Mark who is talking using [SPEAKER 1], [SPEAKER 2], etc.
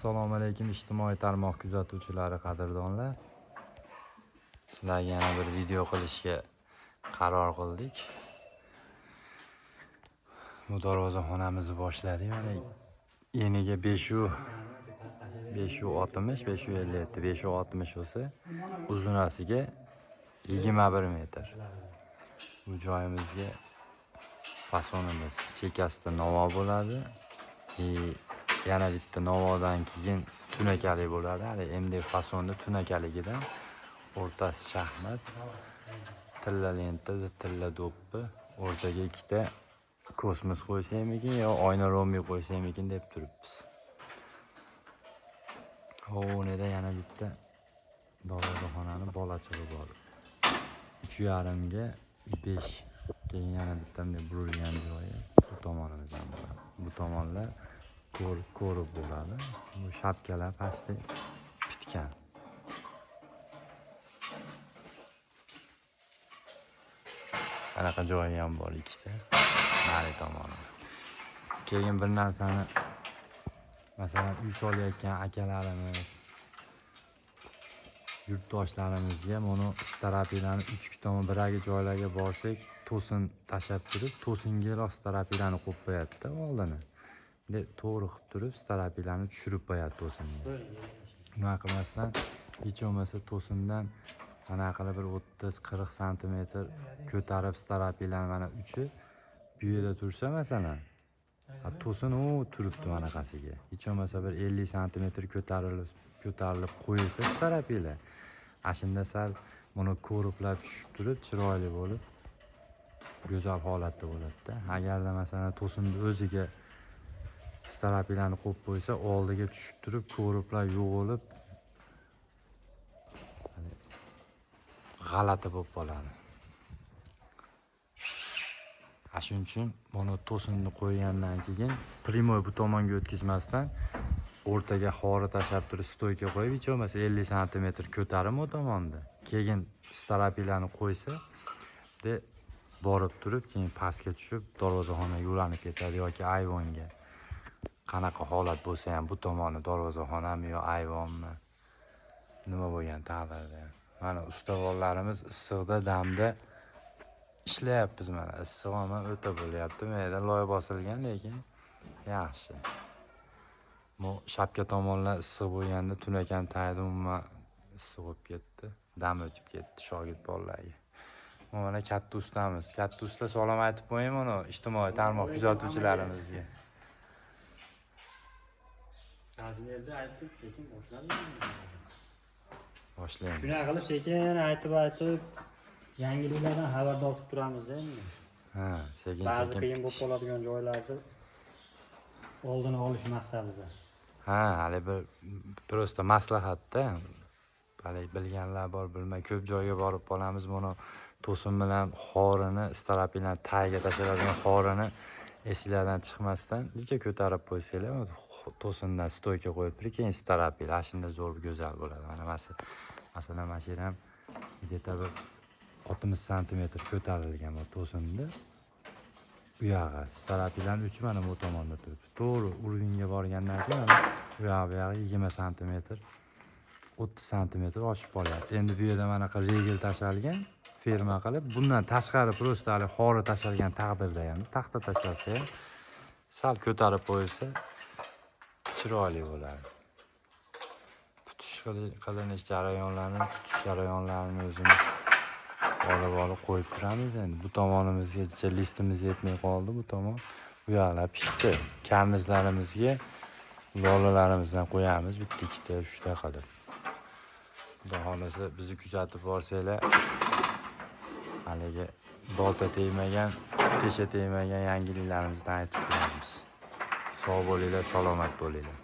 [SPEAKER 1] Assalomu alaykum ijtimoiy tarmoq kuzatuvchilari, qadrdonlar. Sizlarga yana bir video qilishga qaror qildik. Bu darvozaxonamizni boshladik. Mana eniga 560, 557, 560 bo'lsa, uzunasiga 21 metr. Bu joyimizga fasonimiz chekasida novo bo'ladi. Yana bitta novodan keyin tunakali bo'ladi. Hali MD fasonda tunakaligidan o'rtasi shaxmat, tilla lenta, tilla do'ppi, o'rtaga ikkita kosmos qo'ysaymikin yo oyna rombi qo'ysaymikin deb turibmiz. Hovnida yana bitta darvozaxonani bolachig'i bor. 3,5 ga 5. Keyin yana bitta burilgan joyi bu tomonimizdan bo'ladi. Bu tomonlar ko'rib bo'ladi. Bu shapkalar pastda bitgan. Anaqa joyi ham bor ikkita. Nari tomoni. Keyin bir narsani, masalan, uy solayotgan akalarimiz, yurtdoshlarimizga buni starapilarni 3 tomon biragi joylarga borsak, to'sin tashab turib, to'singa starapilarni qo'yib qo'yadi-da oldini. To'g'ri qilib turib, starapilarni tushirib qo'yadi to'singa. Nima qilmasdan, hech bo'lmasa to'sindan mana qilib bir 30-40 cm ko'tarib starapilarni mana uchi bu yerda tursa, masalan, to'sin turibdi manaqasiga. Hech bo'lmasa bir 50 cm ko'tarilib qo'yilsa starapilar, ashunda sal buni ko'riplab tushib turib, chiroyli bo'lib, go'zal holatda bo'ladi-da. Agarda masalan to'sinni o'ziga starapilarni qo'yib qo'ysa, oldiga tushib turib, ko'riblar yo'g'ilib g'alati bo'lib qoladi. Shuning uchun buni to'sinni qo'ygandan keyin primoy bu tomonga o'tkazmasdan o'rtaga xori tashlab turib, stoyka qo'yib, hech bo'lmasa 50 cm ko'tarim u tomonda. Keyin starapilarni qo'ysa, borib turib, keyin pastga tushib, darvozaxonaga yo'lanib ketadi yoki ayvonga. Qanaqa holat bo'lsa ham bu tomoni darvozaxonami yo ayvonmi, nima bo'lgan taqdirda. Mana ustavorlarimiz issiqda, damda ishlayapmiz. Mana issiq ham o'ta bo'lyapti. Menda loy bosilgan, lekin yaxshi. Bu shapka tomonlar issiq bo'lganda tunakan tayda umuman issiq bo'lib ketdi. Dam o'tib ketdi shogird bolalarga. Mana katta ustamiz. Katta usta salom aytib qo'ying mana ijtimoiy tarmoq kuzatuvchilarimizga.
[SPEAKER 2] Ba'zilarda aytib sekin boshlanadi.
[SPEAKER 1] Boshlaymiz.
[SPEAKER 2] Shuna qilib sekin aytib yangiliklardan xabardor qilib turamiz-da endi.
[SPEAKER 1] Sekin.
[SPEAKER 2] Ba'zi qiyin bo'lib qoladigan joylarni oldini olish maqsadida.
[SPEAKER 1] Hali prosta maslahatda. Hali bilganlar bor, bilmay ko'p joyga borib qolamiz. Buni to'sin bilan xorini, starapilarni tagiga tashlanadigan xorini esinglardan chiqmasdan necha ko'tarib qo'ysanglar, to'sindan stoyka qo'yib turib, keyin starapilar shunda zo'r go'zal bo'ladi. Mana masalan, mana shu ham где-то 60 cm ko'tarilgan bu to'sinda. Bu yog'i starapilarning uchi mana bu tomonda turibdi. To'g'ri urvinga borgandan keyin bu yog'i 20 cm, 30 cm oshib qolyapti. Endi bu yerda mana regel tashalgan, ferma qilib, bundan tashqari prosta hali xori tashalgan taqdirda ham, taxta tashlasa ham sal ko'tarib qo'yilsa chiroyli bo'ladi. Tutish qilinish jarayonlarini o'zimiz olib qo'yib turamiz. Endi bu tomonimizga listimiz yetmay qoldi. Bu tomon bu yoqlar pishdi. Karnizlarimizga lolalarimizdan qo'yamiz, bitta, ikkita, 3 ta qilib. Xudo xolasa bizni kuzatib borsanglar, haligi bolta tegmagan, tesha tegmagan yangiliklarimizni aytib turamiz. Sog' bo'linglar, salomat bo'linglar.